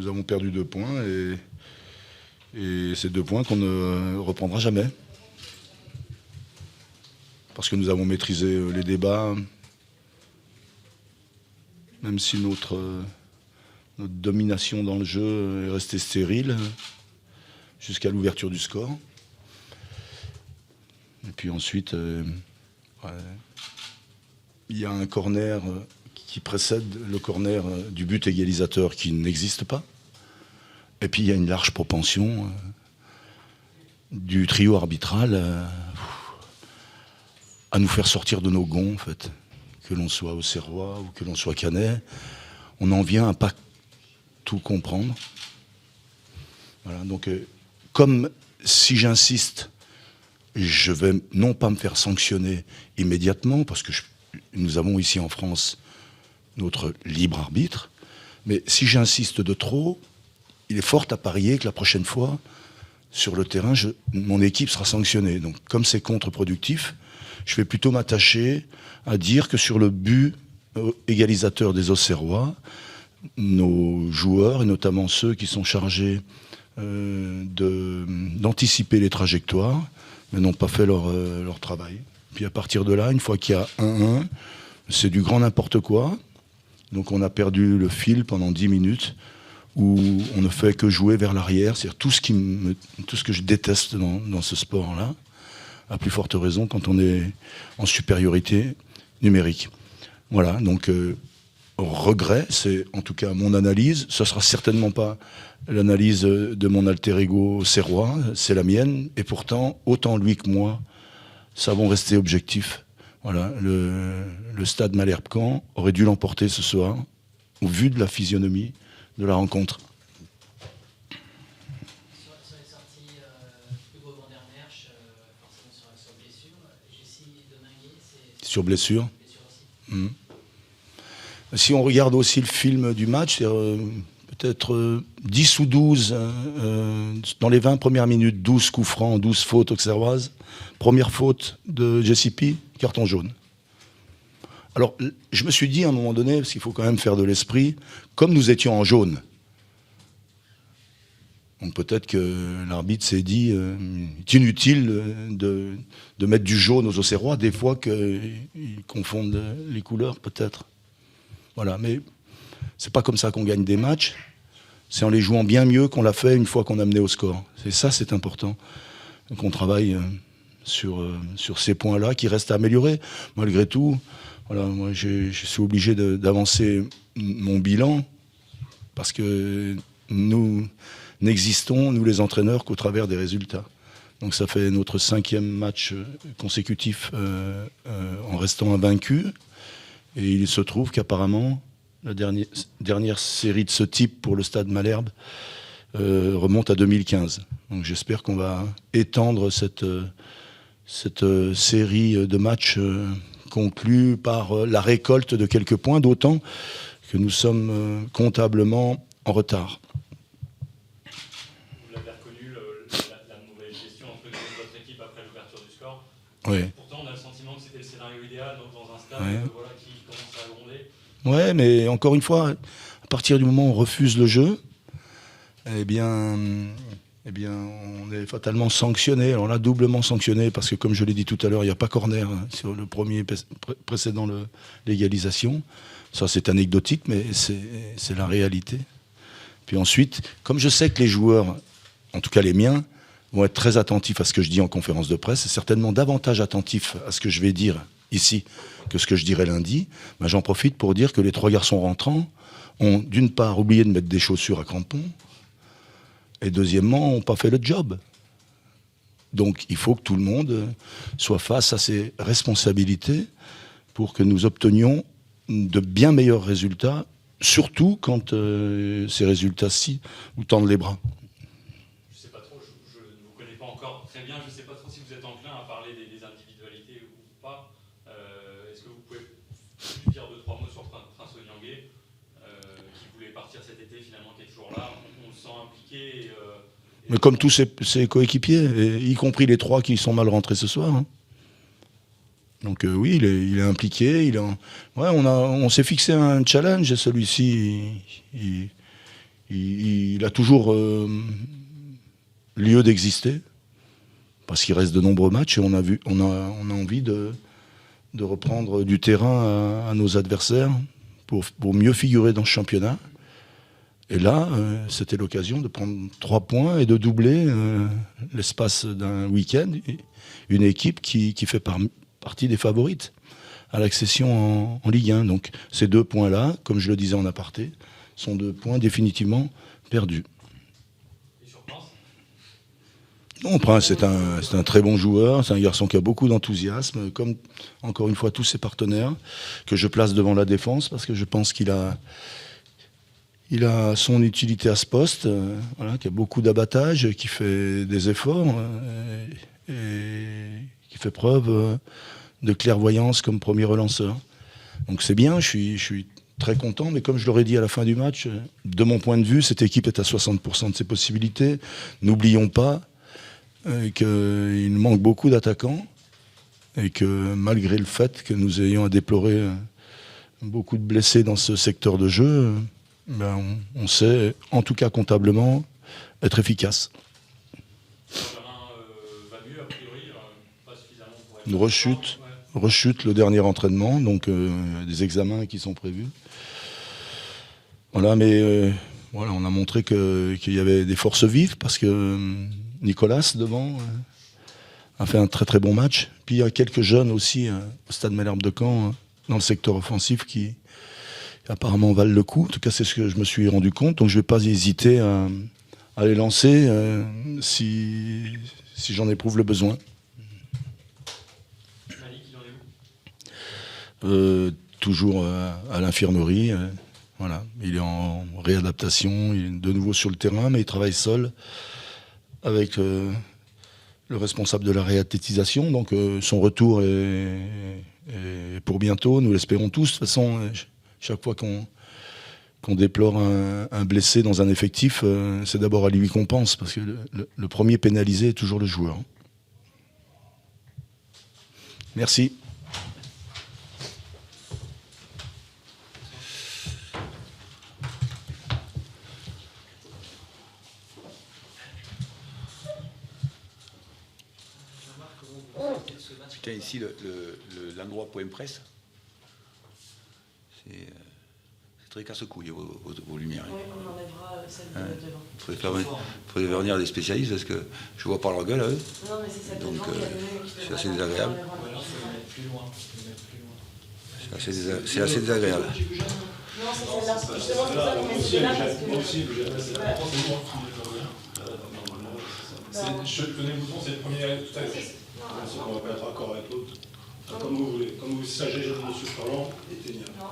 Nous avons perdu 2 points et ces 2 points qu'on ne reprendra jamais. Parce que nous avons maîtrisé les débats, même si notre domination dans le jeu est restée stérile jusqu'à l'ouverture du score. Et puis ensuite, il y a un corner qui précède le corner du but égalisateur qui n'existe pas. Et puis il y a une large propension du trio arbitral à nous faire sortir de nos gonds, en fait. Que l'on soit auxerrois ou que l'on soit canet, on en vient à pas tout comprendre. Voilà, donc comme si j'insiste, je vais non pas me faire sanctionner immédiatement, parce que nous avons ici en France notre libre arbitre, mais si j'insiste de trop, il est fort à parier que la prochaine fois, sur le terrain, mon équipe sera sanctionnée. Donc comme c'est contre-productif, je vais plutôt m'attacher à dire que sur le but égalisateur des Auxerrois, nos joueurs, et notamment ceux qui sont chargés d'anticiper les trajectoires, n'ont pas fait leur travail. Puis à partir de là, une fois qu'il y a 1-1, c'est du grand n'importe quoi. Donc on a perdu le fil pendant 10 minutes, où on ne fait que jouer vers l'arrière, c'est-à-dire tout ce que je déteste dans ce sport-là, à plus forte raison quand on est en supériorité numérique. Voilà, donc regret, c'est en tout cas mon analyse. Ce ne sera certainement pas l'analyse de mon alter ego serrois, c'est la mienne. Et pourtant, autant lui que moi savons rester objectifs. Voilà, le stade Malherbe-Caen aurait dû l'emporter ce soir, au vu de la physionomie de la rencontre. Sur les sorties, Hugo Van der Merch, forcément sur blessure. Jessie Dominguez, c'est sur blessure. Aussi. Si on regarde aussi le film du match, c'est peut-être 10 ou 12, dans les 20 premières minutes, 12 coups francs, 12 fautes auxerroises. Première faute de JCP, carton jaune. Alors, je me suis dit à un moment donné, parce qu'il faut quand même faire de l'esprit, comme nous étions en jaune, donc peut-être que l'arbitre s'est dit, c'est inutile de mettre du jaune aux Auxerrois, des fois qu'ils confondent les couleurs, peut-être. Voilà, mais c'est pas comme ça qu'on gagne des matchs, c'est en les jouant bien mieux qu'on l'a fait une fois qu'on a mené au score. Et ça, c'est important, qu'on travaille sur ces points-là, qui restent à améliorer. Malgré tout, voilà, moi, je suis obligé d'avancer mon bilan, parce que nous n'existons, nous les entraîneurs, qu'au travers des résultats. Donc ça fait notre 5e match consécutif en restant invaincu. Et il se trouve qu'apparemment, la dernière série de ce type pour le stade Malherbe remonte à 2015. Donc j'espère qu'on va étendre cette série de matchs conclus par la récolte de quelques points, d'autant que nous sommes comptablement en retard. Vous l'avez reconnu, la mauvaise gestion entre votre équipe après l'ouverture du score. Oui. Pourtant, on a le sentiment que c'était le scénario idéal dans un stade qui commence à gronder. Ouais, mais encore une fois, à partir du moment où on refuse le jeu, eh bien, on est fatalement sanctionné. Alors là, doublement sanctionné, parce que comme je l'ai dit tout à l'heure, il n'y a pas corner sur le premier précédent l'égalisation. Ça, c'est anecdotique, mais c'est la réalité. Puis ensuite, comme je sais que les joueurs, en tout cas les miens, vont être très attentifs à ce que je dis en conférence de presse, et certainement davantage attentifs à ce que je vais dire ici que ce que je dirai lundi, ben j'en profite pour dire que les 3 garçons rentrants ont d'une part oublié de mettre des chaussures à crampons, et deuxièmement, n'ont pas fait le job. Donc il faut que tout le monde soit face à ses responsabilités pour que nous obtenions de bien meilleurs résultats, surtout quand ces résultats-ci nous tendent les bras. Je ne sais pas trop, je ne vous connais pas encore très bien, je ne sais pas trop si vous êtes enclin à parler des individualités ou pas. Est-ce que vous pouvez dire 2-3 mots sur Prince Odiangé, qui voulait partir cet été, finalement qui est toujours là, on le sent impliqué. Mais comme tous ses coéquipiers, y compris les 3 qui sont mal rentrés ce soir. Hein. Donc oui, il est impliqué. On s'est fixé un challenge et celui-ci, il il a toujours lieu d'exister, parce qu'il reste de nombreux matchs et on a envie de reprendre du terrain à nos adversaires pour mieux figurer dans ce championnat. Et là, c'était l'occasion de prendre 3 points et de doubler l'espace d'un week-end une équipe qui fait partie des favorites à l'accession en Ligue 1. Donc ces 2 points-là, comme je le disais en aparté, sont 2 points définitivement perdus. Non, Prince, c'est un très bon joueur, c'est un garçon qui a beaucoup d'enthousiasme, comme encore une fois tous ses partenaires, que je place devant la défense, parce que je pense qu'il a son utilité à ce poste, voilà, qui a beaucoup d'abattage, qui fait des efforts, et qui fait preuve de clairvoyance comme premier relanceur. Donc c'est bien, je suis très content, mais comme je l'aurais dit à la fin du match, de mon point de vue, cette équipe est à 60% de ses possibilités. N'oublions pas qu'il manque beaucoup d'attaquants et que malgré le fait que nous ayons à déplorer beaucoup de blessés dans ce secteur de jeu, on sait, en tout cas comptablement, être efficace. Une rechute le dernier entraînement, donc des examens qui sont prévus. Voilà, mais voilà, on a montré qu'il y avait des forces vives parce que Nicolas, devant, a fait un très très bon match. Puis il y a quelques jeunes aussi au Stade Malherbe de Caen, dans le secteur offensif, qui apparemment valent le coup. En tout cas, c'est ce que je me suis rendu compte. Donc je ne vais pas hésiter à les lancer si j'en éprouve le besoin. Toujours à l'infirmerie. Voilà. Il est en réadaptation, il est de nouveau sur le terrain, mais il travaille seul avec le responsable de la réathlétisation. Donc son retour est pour bientôt, nous l'espérons tous. De toute façon, chaque fois qu'on déplore un blessé dans un effectif, c'est d'abord à lui qu'on pense, parce que le premier pénalisé est toujours le joueur. Merci. Tiens, ici, l'endroit point presse, c'est très casse-couille vos lumières. Oui, on enlèvera celle de devant. Il faudrait venir des spécialistes parce que je vois par leur gueule à eux. Non, mais c'est celle de donc devant c'est assez désagréable. C'est assez désagréable. Non, c'est celle-là. Justement, c'est ça qu'on met celle-là parce que... Moi aussi, je connais le bouton, c'est le premier tout à gauche. On va pas être d'accord avec l'autre. Comme vous voulez. Comme vous sagez, je monsieur parlant, éteignable. Non,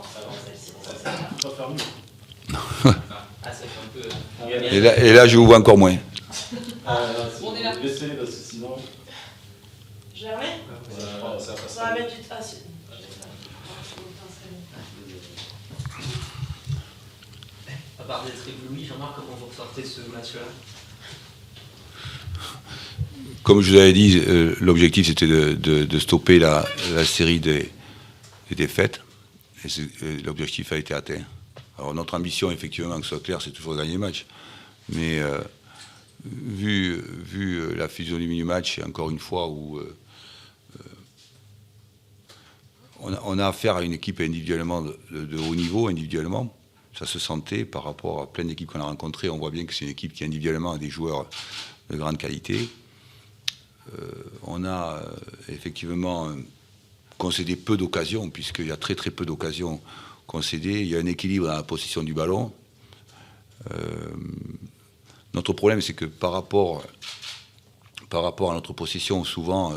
celle-ci, c'est celle-là. On va faire mieux. Ah, ça fait un peu... Et là, je vous vois encore moins. On est là. Laissez, parce que sinon... Je la remets ? Ça va mettre du... Ah, si. À part d'être ébloui, Jean-Marc, comment vous ressortez ce match-là ? Comme je vous avais dit, l'objectif c'était de stopper la série des défaites. Et l'objectif a été atteint. Alors notre ambition, effectivement, que ce soit clair, c'est toujours de gagner le match. Mais vu la physionomie du match, et encore une fois, où on a affaire à une équipe individuellement de haut niveau, individuellement, ça se sentait par rapport à plein d'équipes qu'on a rencontrées. On voit bien que c'est une équipe qui individuellement a des joueurs de grande qualité. On a effectivement concédé peu d'occasions, puisqu'il y a très très peu d'occasions concédées. Il y a un équilibre dans la possession du ballon. Notre problème, c'est que par rapport à notre possession, souvent,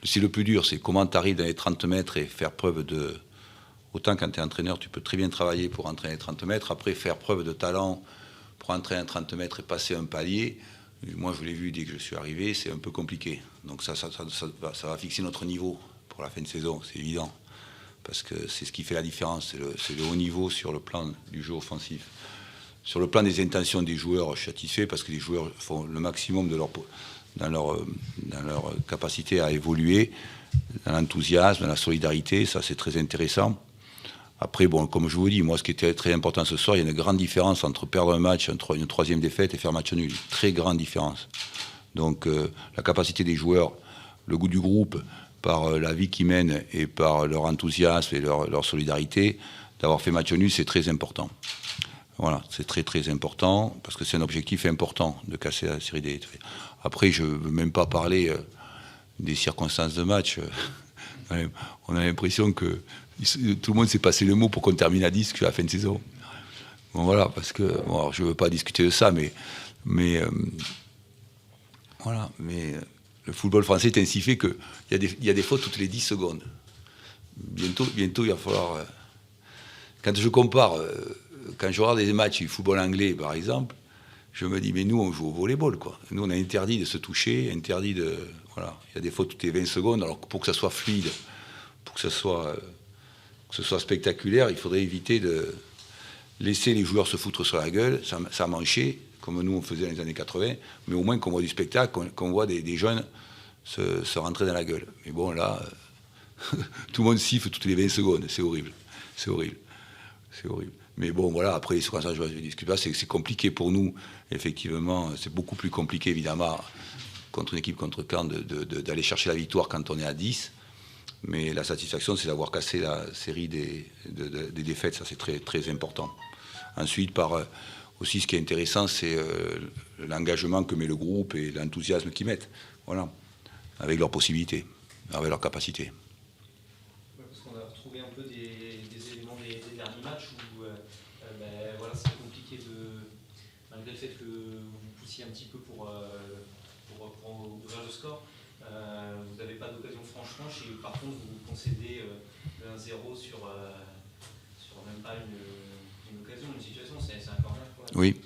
c'est le plus dur, c'est comment tu arrives dans les 30 mètres et faire preuve de... Autant quand tu es entraîneur, tu peux très bien travailler pour entraîner les 30 mètres. Après, faire preuve de talent pour entraîner 30 mètres et passer un palier... Moi, je l'ai vu dès que je suis arrivé, c'est un peu compliqué. Donc ça va fixer notre niveau pour la fin de saison, c'est évident. Parce que c'est ce qui fait la différence, c'est le haut niveau sur le plan du jeu offensif. Sur le plan des intentions des joueurs, je suis satisfait parce que les joueurs font le maximum dans leur capacité à évoluer, dans l'enthousiasme, dans la solidarité, ça c'est très intéressant. Après, bon, comme je vous dis, moi, ce qui était très important ce soir, il y a une grande différence entre perdre un match, une troisième défaite et faire match nul. Très grande différence. Donc, la capacité des joueurs, le goût du groupe, par la vie qu'ils mènent et par leur enthousiasme et leur solidarité, d'avoir fait match nul, c'est très important. Voilà, c'est très très important, parce que c'est un objectif important de casser la série des défaites. Après, je ne veux même pas parler des circonstances de match. On a l'impression que tout le monde s'est passé le mot pour qu'on termine à 10 à la fin de saison. Bon, voilà, parce que bon, alors, je ne veux pas discuter de ça, mais voilà, mais le football français est ainsi fait qu'il y a des fautes toutes les 10 secondes. Bientôt, il va falloir... Quand je compare, quand je regarde des matchs du football anglais, par exemple, je me dis, mais nous, on joue au volleyball, quoi. Nous, on a interdit de se toucher, interdit de... Voilà, il y a des fautes toutes les 20 secondes, alors que pour que ça soit fluide, pour que ce soit spectaculaire, il faudrait éviter de laisser les joueurs se foutre sur la gueule, ça manchait, comme nous on faisait dans les années 80, mais au moins qu'on voit du spectacle, qu'on voit des jeunes se rentrer dans la gueule. Mais bon, là, tout le monde siffle toutes les 20 secondes, c'est horrible. C'est horrible. Mais bon, voilà, après, les circonstances, je ne discute pas, c'est compliqué pour nous, effectivement, c'est beaucoup plus compliqué, évidemment, contre une équipe contre Caen, d'aller chercher la victoire quand on est à 10. Mais la satisfaction, c'est d'avoir cassé la série des défaites, ça c'est très, très important. Ensuite, aussi, ce qui est intéressant, c'est l'engagement que met le groupe et l'enthousiasme qu'ils mettent, voilà, avec leurs possibilités, avec leurs capacités. Parce qu'on a retrouvé un peu des éléments des derniers matchs où voilà, c'est compliqué malgré le fait que vous poussiez un petit peu pour ouvrir le score, vous n'avez pas d'occasion franchement, et par contre vous concédez 1-0 sur même pas une occasion, une situation, c'est un corner quoi. Oui.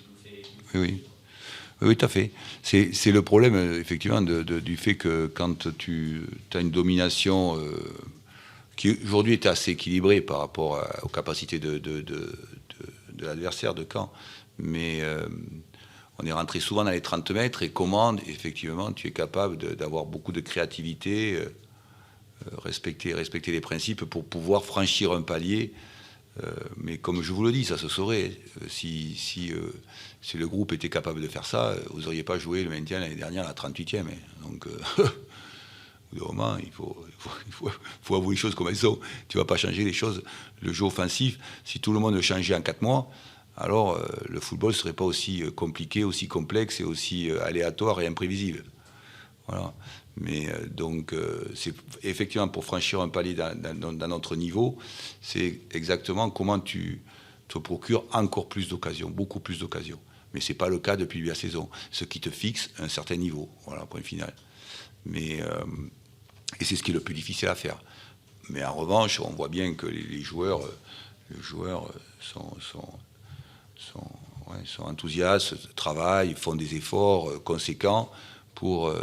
Oui, tout à fait. C'est le problème, effectivement, du fait que quand tu as une domination qui aujourd'hui était assez équilibrée par rapport aux capacités de l'adversaire de Caen, mais on est rentré souvent dans les 30 mètres et commande, effectivement, tu es capable d'avoir beaucoup de créativité, respecter les principes pour pouvoir franchir un palier. Mais comme je vous le dis, ça se saurait. Si le groupe était capable de faire ça, vous n'auriez pas joué le maintien l'année dernière à la 38e. Donc, au bout d'un moment, il faut avouer les choses comme elles sont. Tu ne vas pas changer les choses. Le jeu offensif, si tout le monde le changeait en 4 mois, alors le football ne serait pas aussi compliqué, aussi complexe et aussi aléatoire et imprévisible. Voilà. Mais donc, c'est effectivement pour franchir un palier dans notre niveau, c'est exactement comment tu te procures encore plus d'occasions, beaucoup plus d'occasions. Mais ce n'est pas le cas depuis la saison. Ce qui te fixe un certain niveau. Voilà, point final. Mais, et c'est ce qui est le plus difficile à faire. Mais en revanche, on voit bien que les joueurs sont enthousiastes, travaillent, font des efforts conséquents pour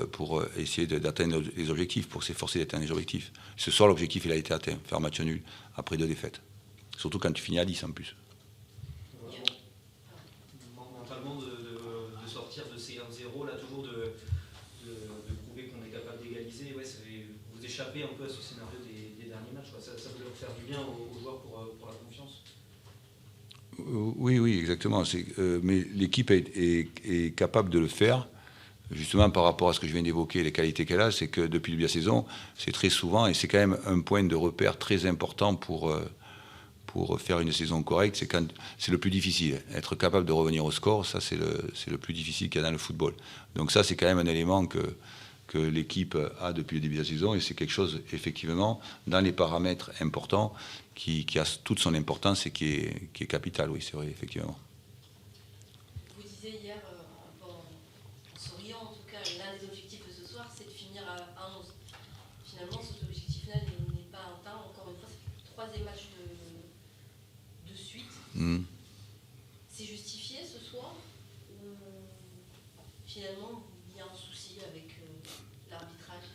essayer d'atteindre les objectifs, pour s'efforcer d'atteindre les objectifs. Ce soir, l'objectif, il a été atteint, faire match nul après 2 défaites. Surtout quand tu finis à 10 en plus. Mentalement, de sortir de ces 1-0, là, toujours de prouver qu'on est capable d'égaliser, ouais, vous échappez un peu à ce scénario des derniers matchs. Ça peut leur faire du bien aux joueurs pour la confiance. Oui, exactement. Mais l'équipe est capable de le faire. Justement, par rapport à ce que je viens d'évoquer, les qualités qu'elle a, c'est que depuis le début de la saison, c'est très souvent, et c'est quand même un point de repère très important pour faire une saison correcte, c'est le plus difficile. Être capable de revenir au score, ça c'est le plus difficile qu'il y a dans le football. Donc ça, c'est quand même un élément que l'équipe a depuis le début de la saison, et c'est quelque chose, effectivement, dans les paramètres importants, qui a toute son importance et qui est capital, oui, c'est vrai, effectivement. Vous disiez hier, en souriant en tout cas, l'un des objectifs de ce soir, c'est de finir à 11. Finalement, cet objectif-là n'est pas atteint. Encore une fois, c'est le 3e match de suite. C'est justifié ce soir ou finalement il y a un souci avec l'arbitrage?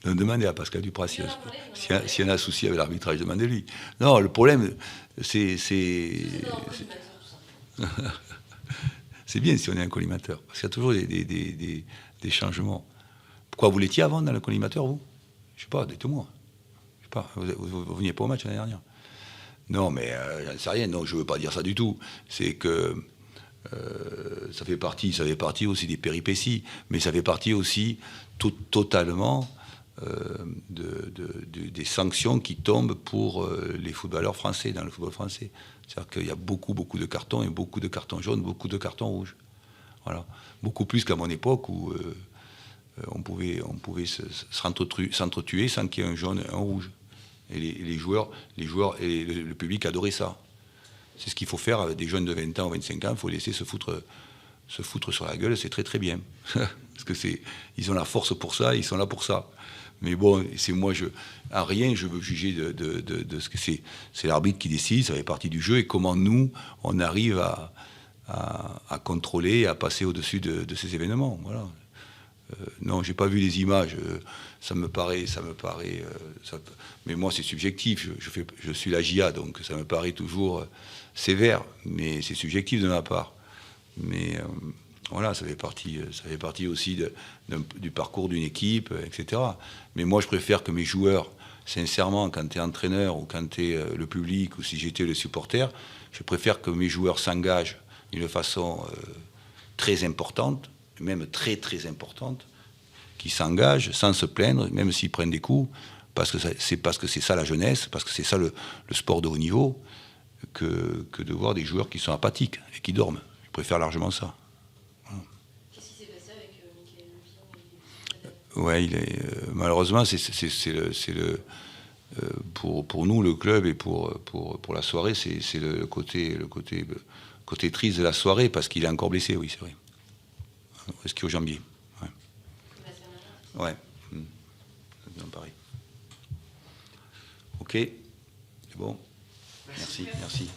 Demandez à Pascal Duprat s'il y en a un souci avec l'arbitrage, demandez-lui. Non, le problème, c'est bien si on est un collimateur, parce qu'il y a toujours des changements. Pourquoi vous l'étiez avant dans le collimateur, vous? Je sais pas, dites-moi. sais pas, vous veniez pas au match l'année dernière? Non, mais j'en sais rien. Non, je veux pas dire ça du tout. C'est que ça fait partie aussi des péripéties, mais ça fait partie aussi totalement des sanctions qui tombent pour les footballeurs français, dans le football français. C'est-à-dire qu'il y a beaucoup de cartons, et beaucoup de cartons jaunes, beaucoup de cartons rouges. Voilà. Beaucoup plus qu'à mon époque où on pouvait s'entretuer sans qu'il y ait un jaune et un rouge. Et les joueurs et le public adoraient ça. C'est ce qu'il faut faire avec des jeunes de 20 ans ou 25 ans. Il faut laisser se foutre sur la gueule, c'est très très bien. Parce que ils ont la force pour ça, ils sont là pour ça. Mais bon, c'est moi, en rien, je veux juger de ce que c'est. C'est l'arbitre qui décide, ça fait partie du jeu, et comment nous, on arrive à contrôler, à passer au-dessus de ces événements. Voilà. Non, j'ai pas vu les images. Ça me paraît. Mais moi, c'est subjectif. Je suis la GIA, donc ça me paraît toujours sévère, mais c'est subjectif de ma part. Mais voilà, ça fait partie aussi du parcours d'une équipe, etc. Mais moi, je préfère que mes joueurs, sincèrement, quand tu es entraîneur ou quand tu es le public ou si j'étais le supporter, je préfère que mes joueurs s'engagent d'une façon très importante, même très très importante, qui s'engagent sans se plaindre, même s'ils prennent des coups, parce que c'est ça la jeunesse, parce que c'est ça le sport de haut niveau, que de voir des joueurs qui sont apathiques et qui dorment. Je préfère largement ça. Voilà. Qu'est-ce qui s'est passé avec Mickaël Le Pion? Malheureusement, pour nous, le club, et pour la soirée, c'est le côté triste de la soirée, parce qu'il est encore blessé, oui, c'est vrai. Est-ce qu'il est au jambier? Ouais. Ouais. Pareil. Ok. C'est bon. Merci.